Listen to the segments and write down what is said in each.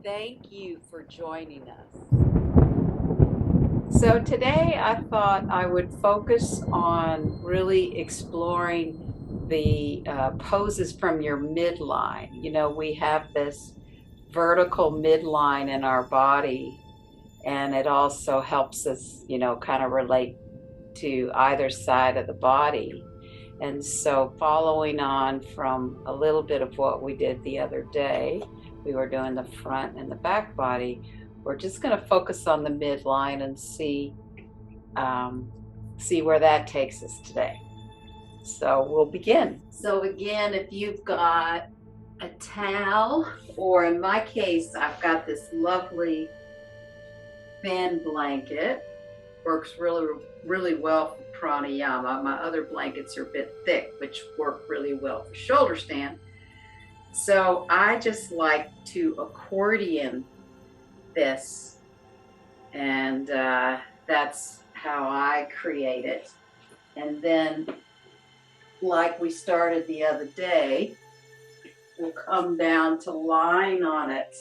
Thank you for joining us. So, today I thought I would focus on really exploring the poses from your midline. You know, we have this vertical midline in our body, and it also helps us, kind of relate to either side of the body. And so, following on from a little bit of what we did the other day, we were doing the front and the back body. We're just going to focus on the midline and um, see where that takes us today. So we'll begin. So again, if you've got a towel, or in my case, I've got this lovely thin blanket, works really well for pranayama. My other blankets are a bit thick, which work really well for shoulder stand. So I just like to accordion this, and that's how I create it. And then, like we started the other day, we'll come down to lying on it.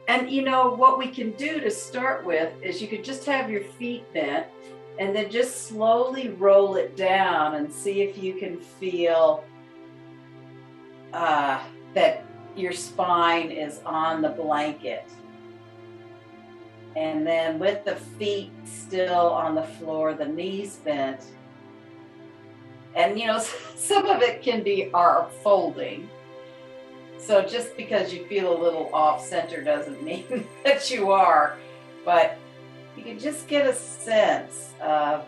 And you know what we can do to start with is you could just have your feet bent and then just slowly roll it down and see if you can feel that your spine is on the blanket. And then with the feet still on the floor, the knees bent. And you know, some of it can be our folding. So just because you feel a little off center doesn't mean that you are, but you can just get a sense of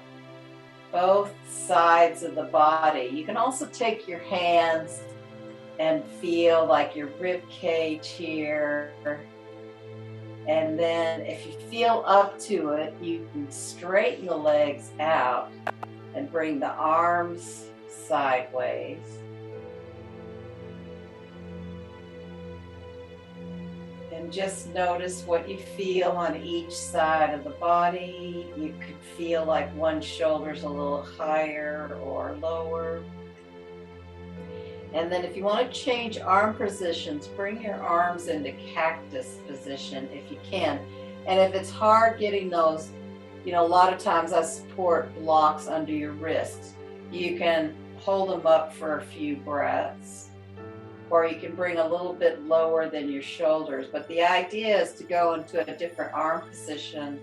both sides of the body. You can also take your hands and feel like your rib cage here. And then if you feel up to it, you can straighten the legs out and bring the arms sideways. And just notice what you feel on each side of the body. You could feel like one shoulder's a little higher or lower. And then if you want to change arm positions, bring your arms into cactus position if you can. And if it's hard getting those, a lot of times I support blocks under your wrists. You can hold them up for a few breaths, or you can bring a little bit lower than your shoulders. But the idea is to go into a different arm position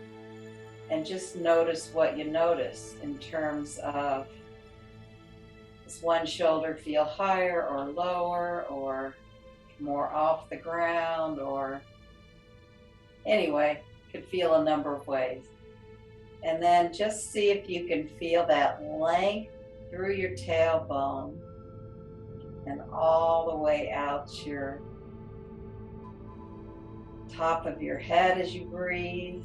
and just notice what you notice in terms of, does one shoulder feel higher or lower or more off the ground, or anyway, could feel a number of ways. And then just see if you can feel that length through your tailbone and all the way out your top of your head as you breathe.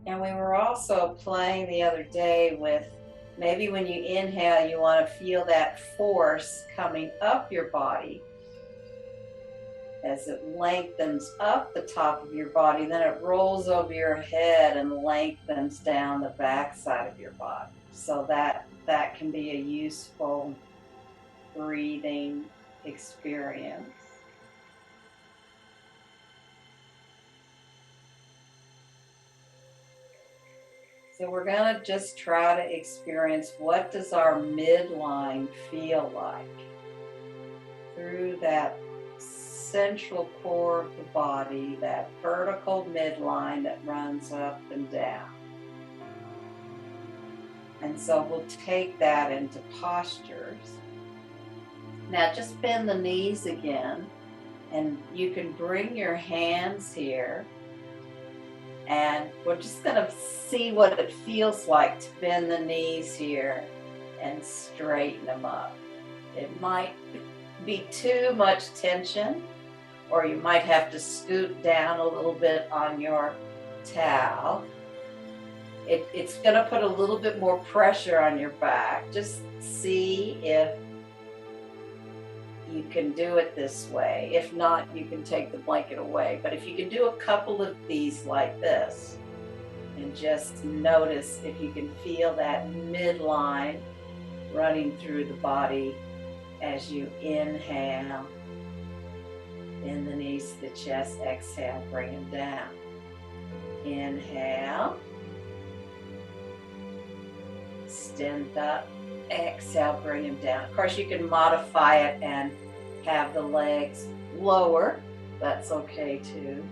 And we were also playing the other day with, maybe when you inhale, you want to feel that force coming up your body as it lengthens up the top of your body. Then it rolls over your head and lengthens down the back side of your body. So that can be a useful breathing experience. So we're going to just try to experience, what does our midline feel like through that central core of the body, that vertical midline that runs up and down. And so we'll take that into postures. Now just bend the knees again, and you can bring your hands here, and we're just going to see what it feels like to bend the knees here and straighten them up. It might be too much tension, or you might have to scoot down a little bit on your towel. It's going to put a little bit more pressure on your back. Just see if you can do it this way. If not, you can take the blanket away. But if you can do a couple of these like this, And just notice if you can feel that midline running through the body as you inhale. Bend the knees to the chest, exhale, bring them down. Inhale. Extend up, exhale, bring them down. Of course, you can modify it and have the legs lower. That's okay too.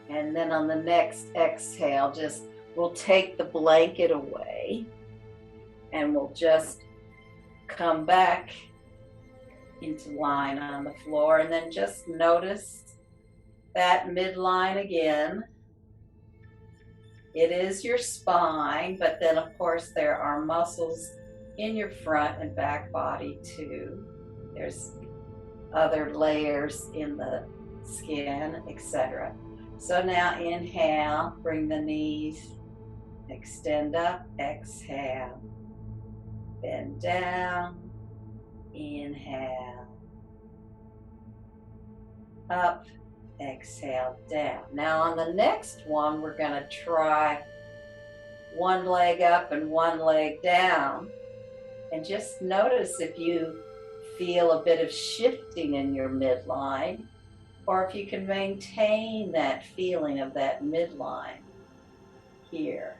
And then on the next exhale, we'll take the blanket away and we'll just come back into line on the floor, and then just notice that midline again. It is your spine, but then of course there are muscles in your front and back body too. There's other layers in the skin, etc. So now inhale, bring the knees, extend up, exhale, bend down, inhale, up, exhale, down. Now on the next one, we're going to try one leg up and one leg down. And just notice if you feel a bit of shifting in your midline, or if you can maintain that feeling of that midline here.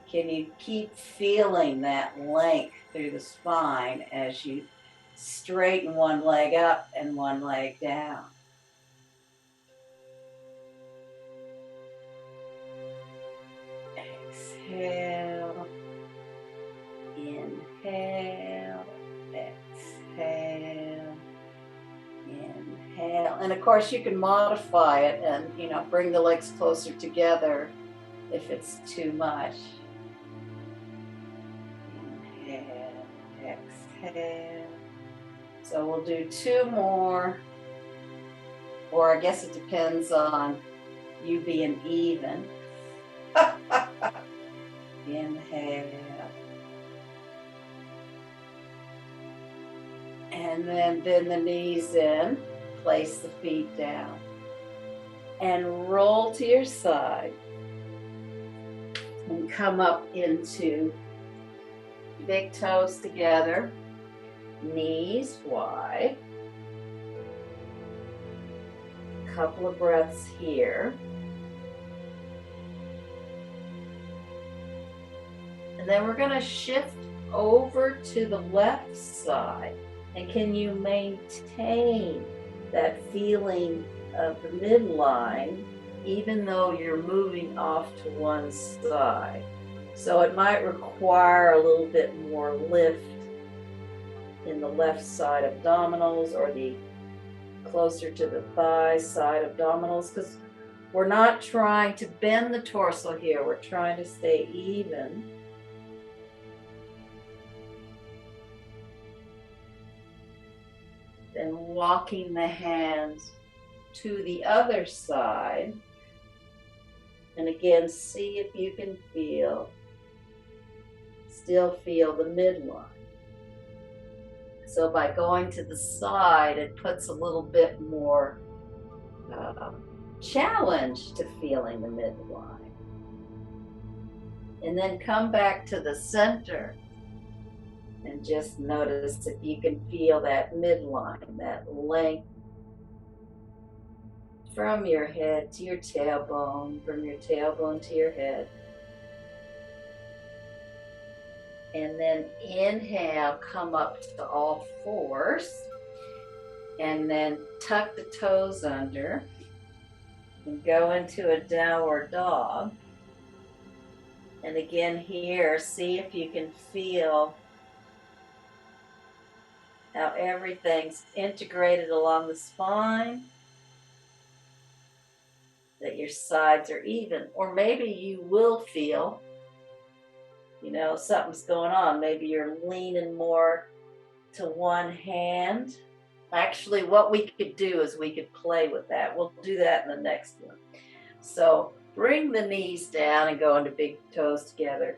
Can you keep feeling that length through the spine as you straighten one leg up and one leg down? Exhale, inhale, exhale, inhale. And of course you can modify it and, bring the legs closer together if it's too much. Inhale, exhale. So we'll do two more, or I guess it depends on you being even. Inhale. And then bend the knees in, place the feet down, and roll to your side. And come up into big toes together, knees wide. A couple of breaths here. And then we're going to shift over to the left side. And can you maintain that feeling of the midline even though you're moving off to one side? So it might require a little bit more lift in the left side abdominals, or the closer to the thigh side abdominals, because we're not trying to bend the torso here. We're trying to stay even. Then walking the hands to the other side. And again, see if you can still feel the midline. So by going to the side, it puts a little bit more challenge to feeling the midline. And then come back to the center and just notice if you can feel that midline, that length from your head to your tailbone, from your tailbone to your head. And then inhale, come up to all fours, and then tuck the toes under and go into a downward dog. And again here, see if you can feel how everything's integrated along the spine, that your sides are even. Or maybe you will feel, something's going on. Maybe you're leaning more to one hand. Actually, what we could do is we could play with that. We'll do that in the next one. So bring the knees down and go into big toes together.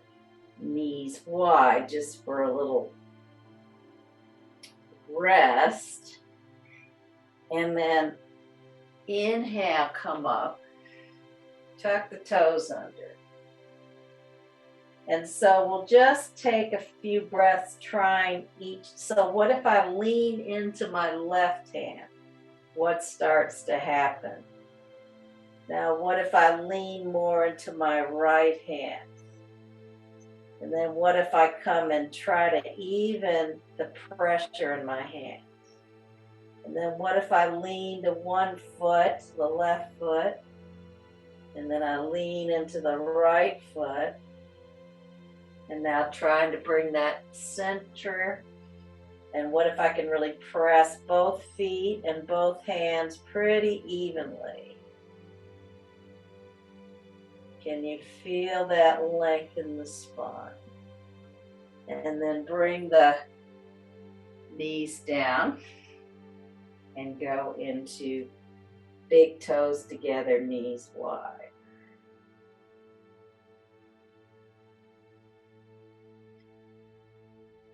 Knees wide, just for a little rest, and then inhale, come up, tuck the toes under. And so we'll just take a few breaths trying each. So what if I lean into my left hand? What starts to happen? Now what if I lean more into my right hand? And then what if I come and try to even the pressure in my hands? And then what if I lean to one foot, the left foot, and then I lean into the right foot, and now trying to bring that center. And what if I can really press both feet and both hands pretty evenly? Can you feel that length in the spine? And then bring the knees down and go into big toes together, knees wide.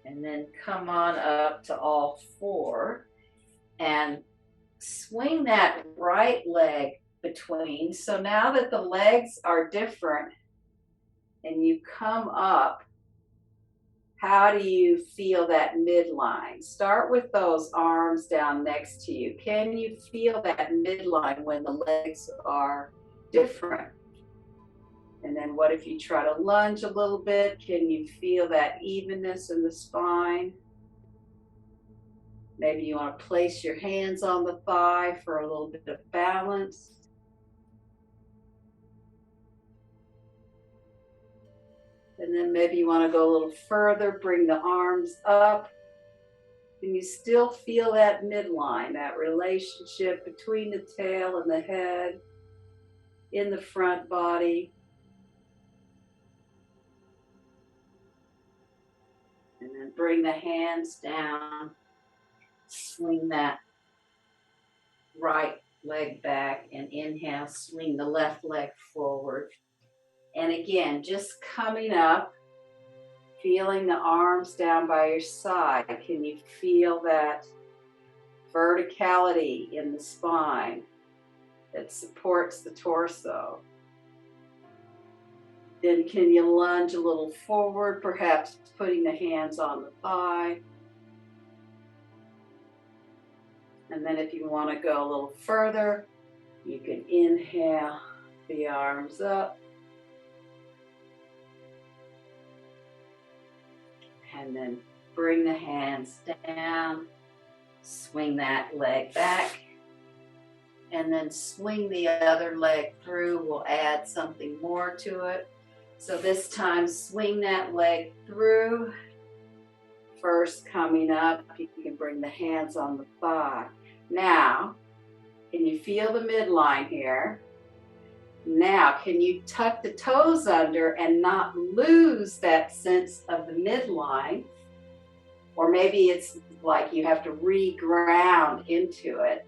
And then come on up to all four and swing that right leg between. So now that the legs are different and you come up, how do you feel that midline? Start with those arms down next to you. Can you feel that midline when the legs are different? And then what if you try to lunge a little bit? Can you feel that evenness in the spine? Maybe you want to place your hands on the thigh for a little bit of balance. And then maybe you want to go a little further, bring the arms up. Can you still feel that midline, that relationship between the tail and the head, in the front body? And then bring the hands down, swing that right leg back, and inhale, swing the left leg forward. And again, just coming up, feeling the arms down by your side. Can you feel that verticality in the spine that supports the torso? Then can you lunge a little forward, perhaps putting the hands on the thigh? And then if you want to go a little further, you can inhale the arms up. And then bring the hands down, swing that leg back, and then swing the other leg through. We'll add something more to it. So this time, swing that leg through. First coming up, you can bring the hands on the thigh. Now, can you feel the midline here? Now, can you tuck the toes under and not lose that sense of the midline? Or maybe it's like you have to re-ground into it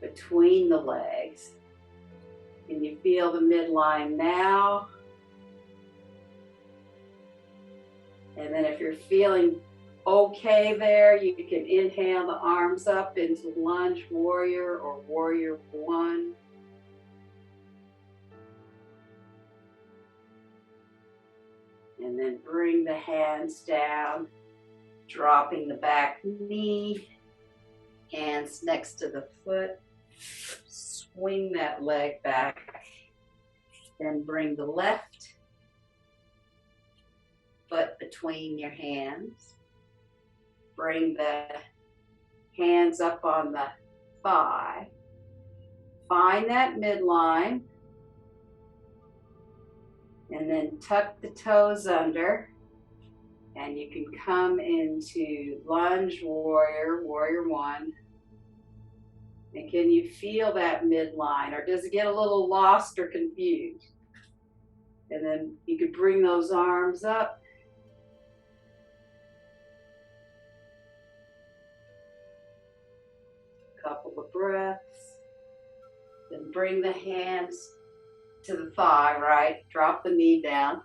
between the legs. Can you feel the midline now? And then if you're feeling okay there, you can inhale the arms up into lunge warrior or warrior one. And then bring the hands down, dropping the back knee, hands next to the foot. Swing that leg back. Then bring the left foot between your hands. Bring the hands up on the thigh. Find that midline. And then tuck the toes under, and you can come into lunge warrior, warrior one. And can you feel that midline, or does it get a little lost or confused? And then you could bring those arms up. Couple of breaths. Then bring the hands to the thigh, right? Drop the knee down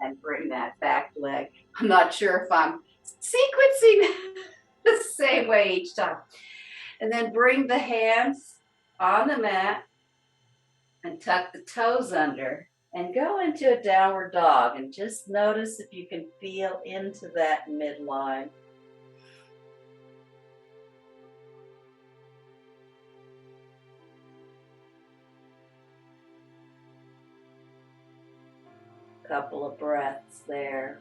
and bring that back leg. I'm not sure if I'm sequencing the same way each time. And then bring the hands on the mat and tuck the toes under and go into a downward dog and just notice if you can feel into that midline. Couple of breaths there.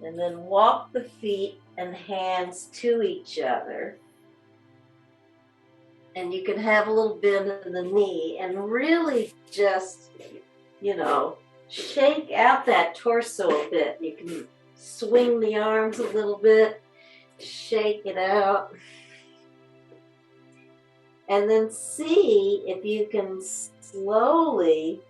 And then walk the feet and hands to each other. And you can have a little bend in the knee and really just, shake out that torso a bit. You can swing the arms a little bit, shake it out. And then see if you can slowly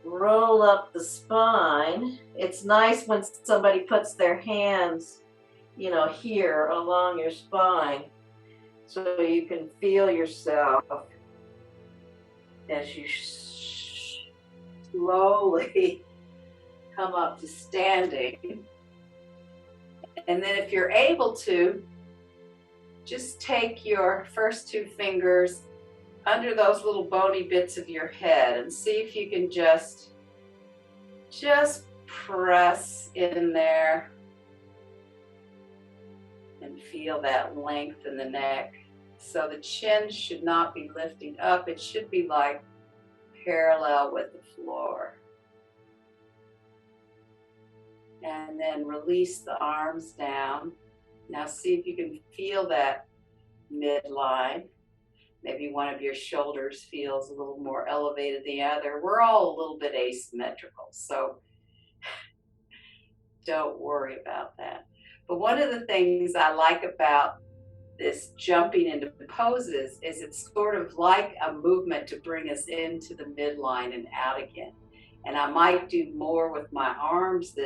roll up the spine. It's nice when somebody puts their hands, here along your spine, so you can feel yourself as you slowly come up to standing. And then if you're able to, just take your first two fingers under those little bony bits of your head and see if you can just press in there and feel that length in the neck. So the chin should not be lifting up. It should be like parallel with the floor. And then release the arms down. Now see if you can feel that midline. Maybe one of your shoulders feels a little more elevated than the other. We're all a little bit asymmetrical, so don't worry about that. But one of the things I like about this jumping into poses is it's sort of like a movement to bring us into the midline and out again. And I might do more with my arms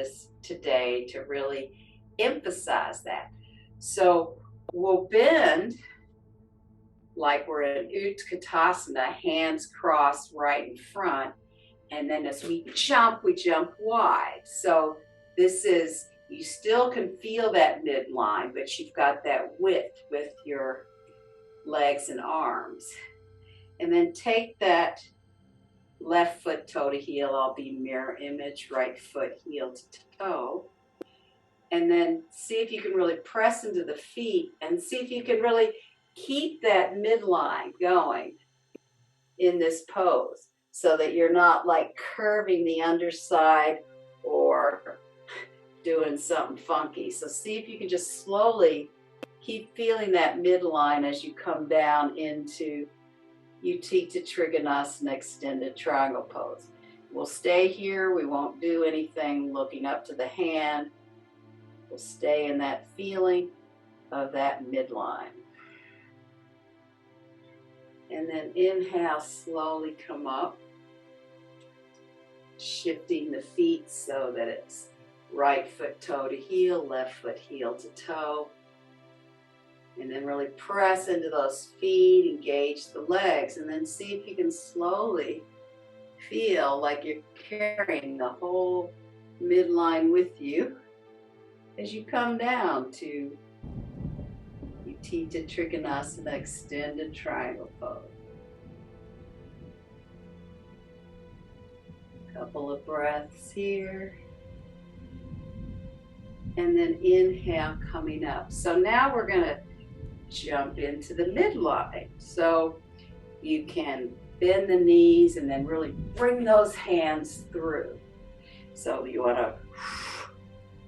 today to really emphasize that. So we'll bend like we're in Utkatasana, hands crossed right in front. And then as we jump wide. So this is, you still can feel that midline, but you've got that width with your legs and arms. And then take that left foot toe to heel. I'll be mirror image, right foot heel to toe. And then see if you can really press into the feet and see if you can really keep that midline going in this pose so that you're not like curving the underside or doing something funky. So see if you can just slowly keep feeling that midline as you come down into Utthita Trikonasana extended triangle pose. We'll stay here. We won't do anything looking up to the hand. We'll stay in that feeling of that midline. And then inhale, slowly come up, shifting the feet so that it's right foot toe to heel, left foot heel to toe. And then really press into those feet, engage the legs, and then see if you can slowly feel like you're carrying the whole midline with you as you come down to Utthita Trikonasana extended triangle pose. Couple of breaths here. And then inhale, coming up. So now we're going to jump into the midline. So you can bend the knees and then really bring those hands through. So you want to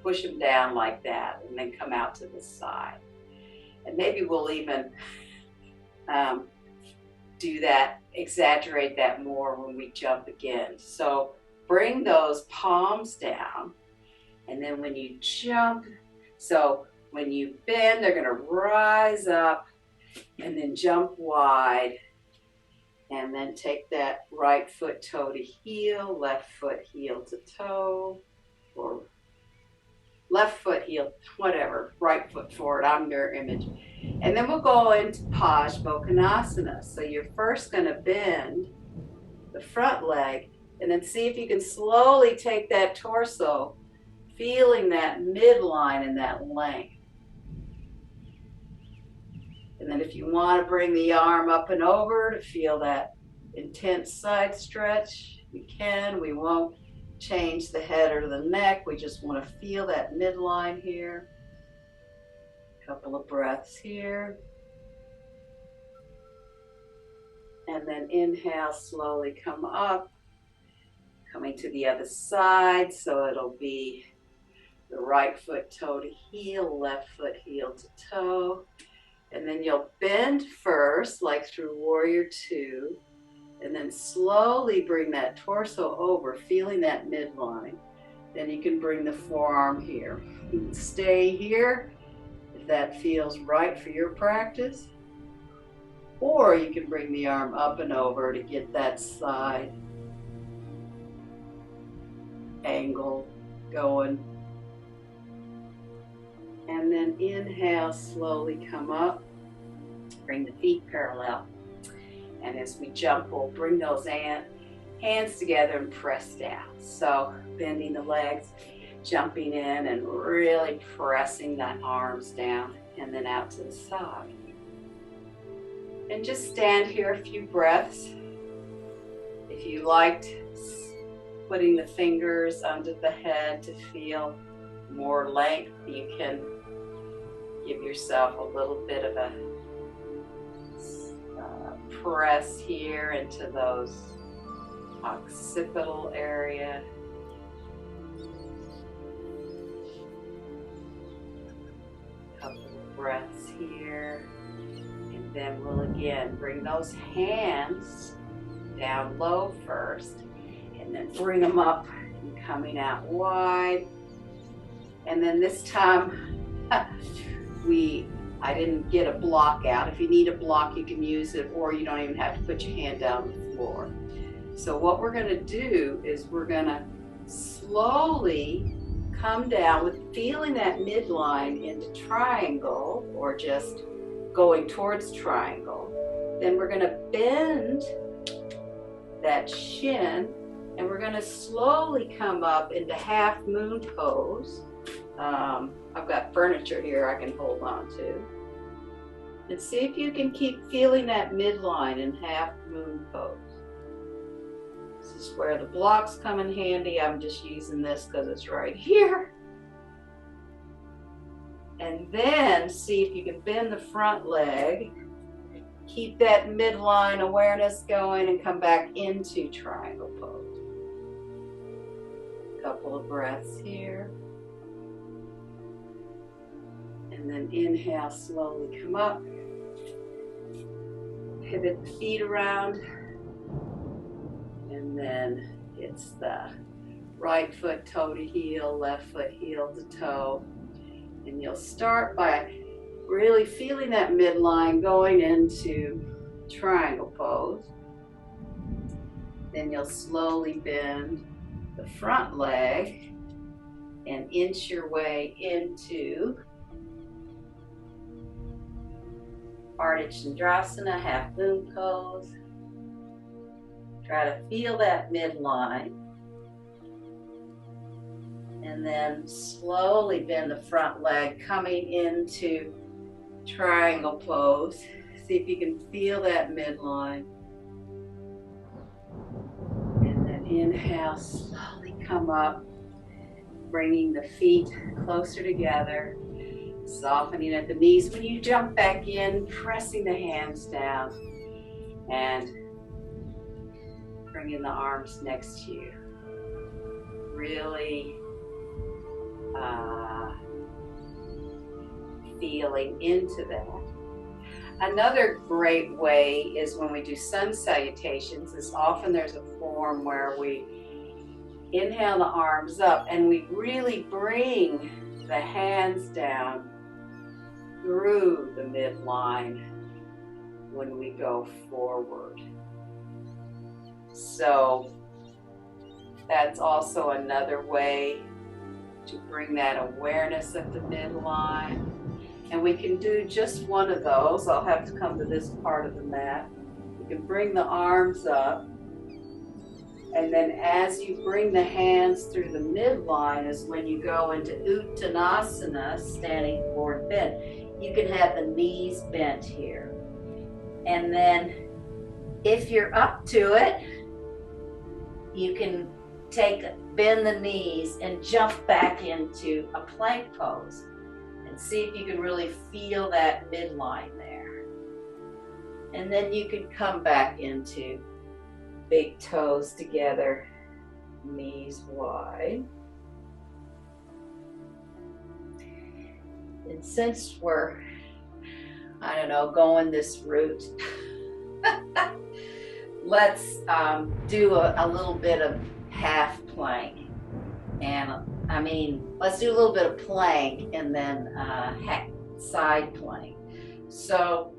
push them down like that and then come out to the side. And maybe we'll even do that, exaggerate that more when we jump again. So bring those palms down, and then when you jump, so when you bend, they're going to rise up and then jump wide, and then take that right foot toe to heel, left foot heel to toe, or left foot heel, whatever, right foot forward, I'm mirror image. And then we'll go into Parsvakonasana. So you're first going to bend the front leg and then see if you can slowly take that torso, feeling that midline and that length. And then if you want to bring the arm up and over to feel that intense side stretch, you can. We won't change the head or the neck. We just want to feel that midline here. Couple of breaths here. And then inhale, slowly come up, coming to the other side. So it'll be the right foot toe to heel, left foot heel to toe. And then you'll bend first, like through Warrior Two, and then slowly bring that torso over, feeling that midline. Then you can bring the forearm here. You can stay here if that feels right for your practice. Or you can bring the arm up and over to get that side angle going. And then inhale, slowly come up, bring the feet parallel. And as we jump, we'll bring those hands together and press down. So bending the legs, jumping in and really pressing the arms down and then out to the side. And just stand here a few breaths. If you liked putting the fingers under the head to feel more length, you can give yourself a little bit of a press here into those occipital area. Couple of breaths here. And then we'll again bring those hands down low first, and then bring them up and coming out wide. And then this time, I didn't get a block out. If you need a block, you can use it, or you don't even have to put your hand down on the floor. So what we're gonna do is we're gonna slowly come down with feeling that midline into triangle, or just going towards triangle. Then we're gonna bend that shin, and we're gonna slowly come up into half moon pose. I've got furniture here I can hold on to. And see if you can keep feeling that midline in half moon pose. This is where the blocks come in handy. I'm just using this because it's right here. And then see if you can bend the front leg. Keep that midline awareness going and come back into triangle pose. Couple of breaths here. And then inhale, slowly come up. Pivot the feet around. And then it's the right foot toe to heel, left foot heel to toe. And you'll start by really feeling that midline going into triangle pose. Then you'll slowly bend the front leg and inch your way into Ardha Chandrasana, half moon pose. Try to feel that midline. And then slowly bend the front leg coming into triangle pose. See if you can feel that midline. And then inhale, slowly come up, bringing the feet closer together, softening at the knees. When you jump back in, pressing the hands down and bringing the arms next to you. Really feeling into that. Another great way is when we do sun salutations, is often there's a form where we inhale the arms up and we really bring the hands down through the midline when we go forward. So that's also another way to bring that awareness of the midline. And we can do just one of those. I'll have to come to this part of the mat. You can bring the arms up And then as you bring the hands through the midline is when you go into Uttanasana, standing forward bend. You can have the knees bent here. And then if you're up to it, you can bend the knees and jump back into a plank pose. And see if you can really feel that midline there. And then you can come back into big toes together, knees wide. And since we're, going this route, let's do a little bit of half plank. And let's do a little bit of plank and then side plank. So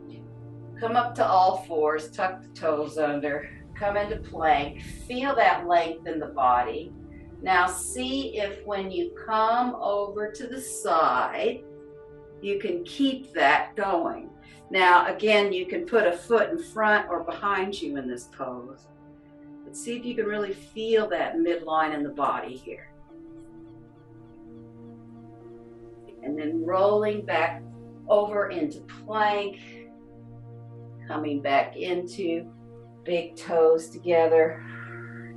come up to all fours, tuck the toes under, come into plank, feel that length in the body. Now see if when you come over to the side, you can keep that going. Now again, you can put a foot in front or behind you in this pose. But see if you can really feel that midline in the body here. And then rolling back over into plank, coming back into big toes together,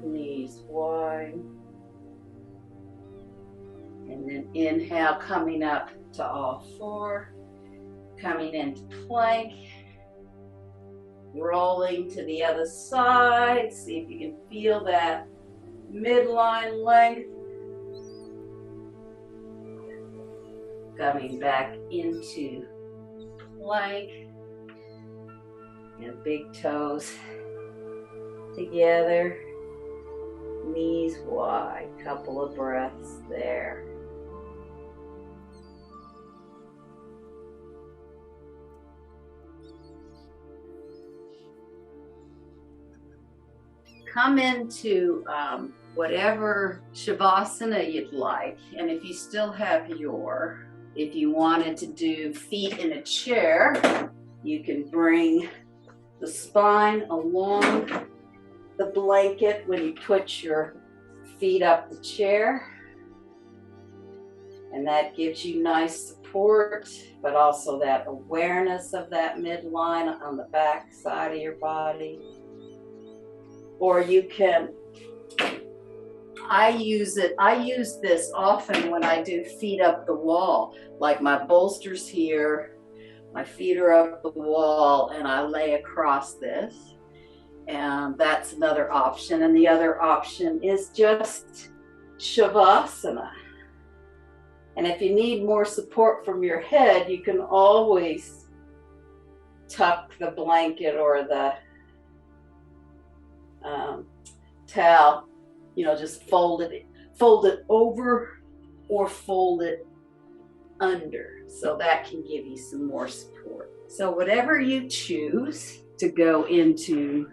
knees wide. And then inhale, coming up to all four, coming into plank, rolling to the other side. See if you can feel that midline length. Coming back into plank and big toes together, knees wide, couple of breaths there. Come into whatever Shavasana you'd like, and if you still have if you wanted to do feet in a chair, you can bring the spine along the blanket when you put your feet up the chair. And that gives you nice support, but also that awareness of that midline on the back side of your body. Or you can, I use this often when I do feet up the wall, like my bolster's here, my feet are up the wall, and I lay across this. And that's another option. And the other option is just Shavasana. And if you need more support from your head, you can always tuck the blanket or the towel, just fold it over or fold it under. So that can give you some more support. So whatever you choose to go into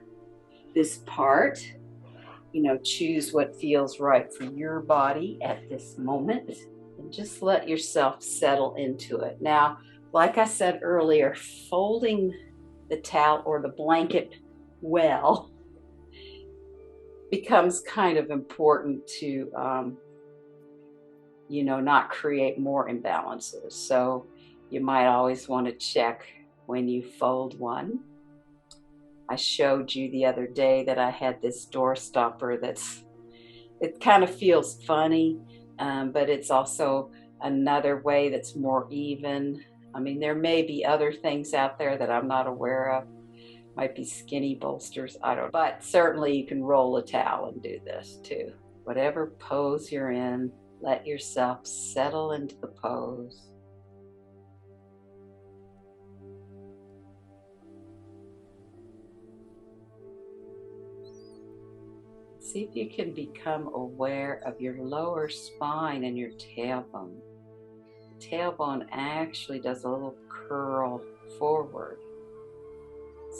this part, choose what feels right for your body at this moment, and just let yourself settle into it. Now, like I said earlier, folding the towel or the blanket well becomes kind of important to, not create more imbalances. So you might always want to check when you fold one. I showed you the other day that I had this door stopper it kind of feels funny, but it's also another way that's more even. There may be other things out there that I'm not aware of. Might be skinny bolsters, I don't know. But certainly you can roll a towel and do this too. Whatever pose you're in, let yourself settle into the pose. See if you can become aware of your lower spine and your tailbone. The tailbone actually does a little curl forward.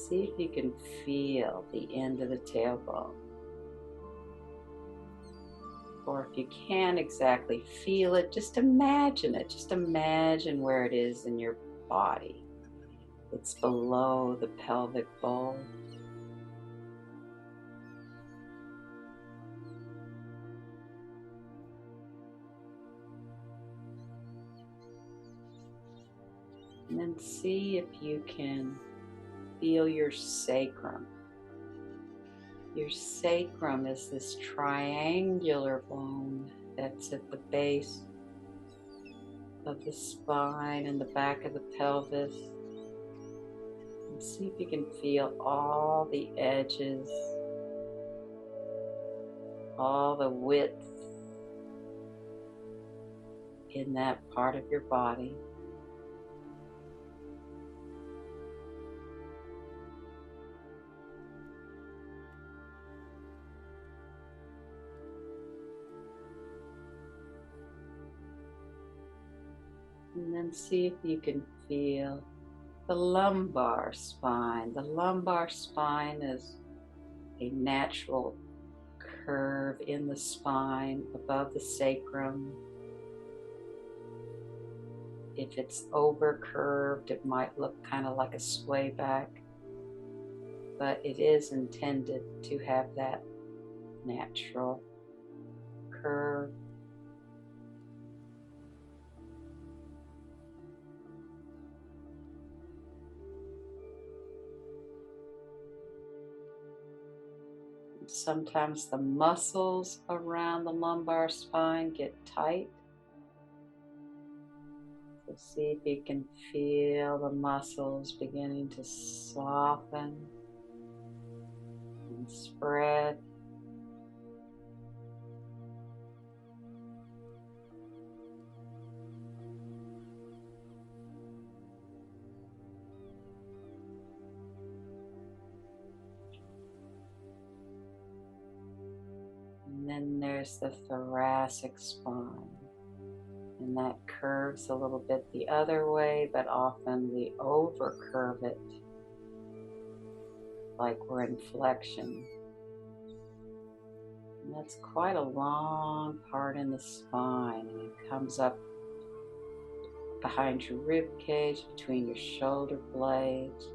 See if you can feel the end of the tailbone. Or if you can't exactly feel it, just imagine it. Just imagine where it is in your body. It's below the pelvic bowl. then see if you can feel your sacrum. Your sacrum is this triangular bone that's at the base of the spine and the back of the pelvis. And see if you can feel all the edges, all the width in that part of your body. And then see if you can feel the lumbar spine. The lumbar spine is a natural curve in the spine above the sacrum. If it's over curved, it might look kind of like a sway back, but it is intended to have that natural curve. Sometimes the muscles around the lumbar spine get tight. So see if you can feel the muscles beginning to soften and spread. And then there's the thoracic spine, and that curves a little bit the other way, but often we over curve it like we're in flexion. And that's quite a long part in the spine, and it comes up behind your rib cage, between your shoulder blades,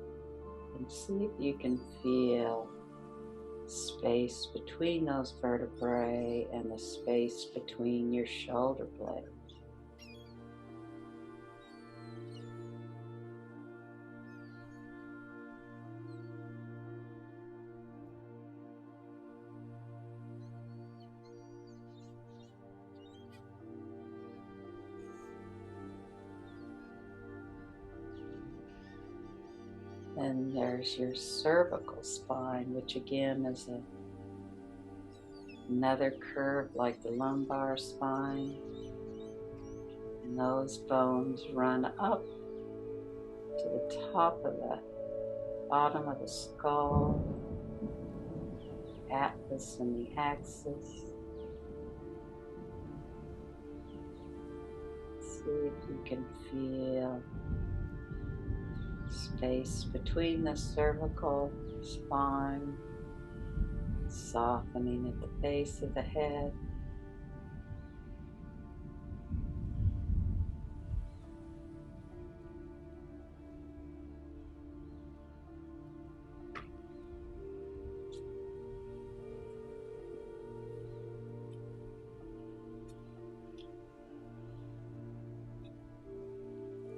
and see if you can feel space between those vertebrae and the space between your shoulder blades. Then there's your cervical spine, which again is another curve like the lumbar spine. And those bones run up to the top of the bottom of the skull, atlas and the axis. See if you can feel space between the cervical spine, softening at the base of the head.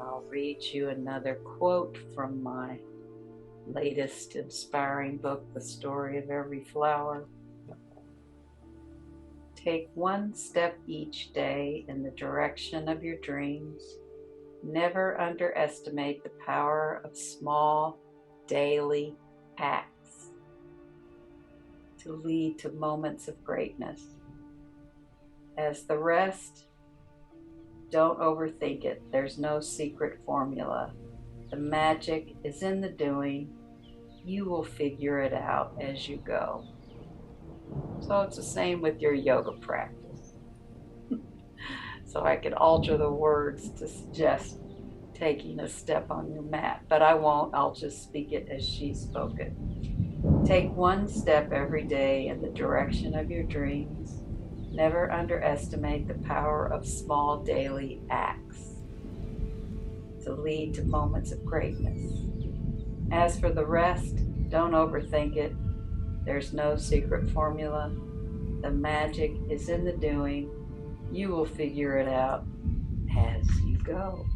I'll read you another quote from my latest inspiring book, The Story of Every Flower. Take one step each day in the direction of your dreams. Never underestimate the power of small daily acts to lead to moments of greatness. As the rest, don't overthink it. There's no secret formula. The magic is in the doing. You will figure it out as you go. So it's the same with your yoga practice. So I could alter the words to suggest taking a step on your mat, but I won't. I'll just speak it as she spoke it. Take one step every day in the direction of your dreams. Never underestimate the power of small daily acts to lead to moments of greatness. As for the rest, don't overthink it. There's no secret formula. The magic is in the doing. You will figure it out as you go.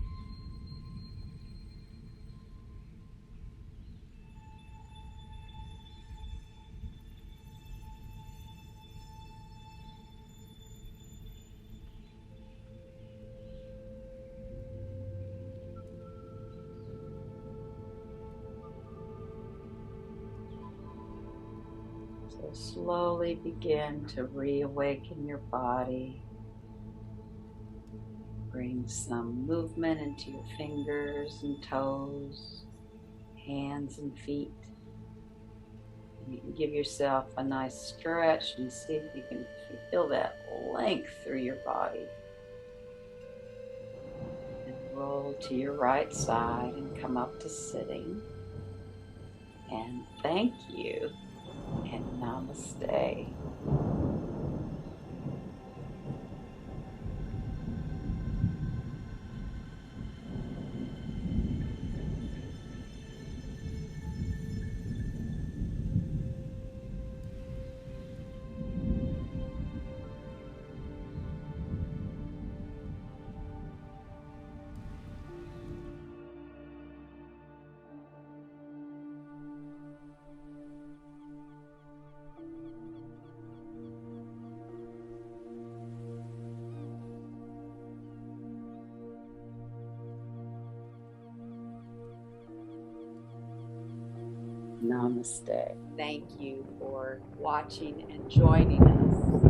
So slowly begin to reawaken your body. Bring some movement into your fingers and toes, hands and feet. And you can give yourself a nice stretch and see if you can feel that length through your body. And roll to your right side and come up to sitting. And thank you and namaste. Namaste. Thank you for watching and joining us.